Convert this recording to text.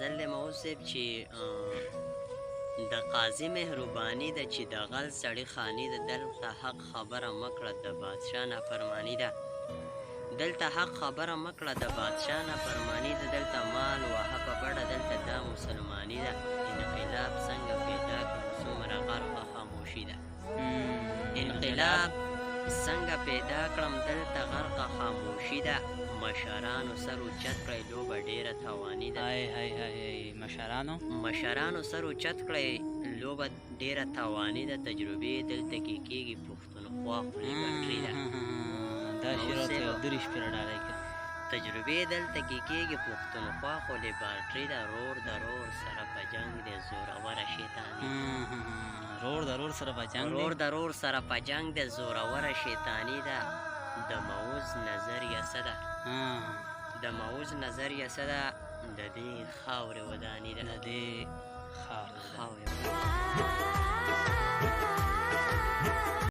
غزل د موضوع صاحب چې د قاضي مهرباني ده چې د غل سړي خاني ده، دلته حق خبره مکړه د بادشاه نافرماني ده. دلته حق خبره مکړه د بادشاه نافرماني ده، دلته مال وهه په بډه، دلته دا مسلماني ده. انقلاب څنګه پیدا کړم څومره غرقه خاموشي ده. انقلاب څنګه پیدا کړم دلته غرقه خاموشي ده. مشرانو سر اوچت کړی لوبه ډېره تاواني ده. مشرانو سر اوچت کړی لوبه ډېره تاواني ده. تجربې دلته کې کېږي پښتونخوا خولې بټري ده. تجربې دلته کې کېږي پښتونخوا خولې بټري ده. رور د رور سره په جنګ دی زوروره شیطاني ده. رور د رور سره په جنګ دی زوروره شیطاني ده. د موز نظریه څه ده؟ د موز نظریه څه ده؟ د دې خاورې وداني ده.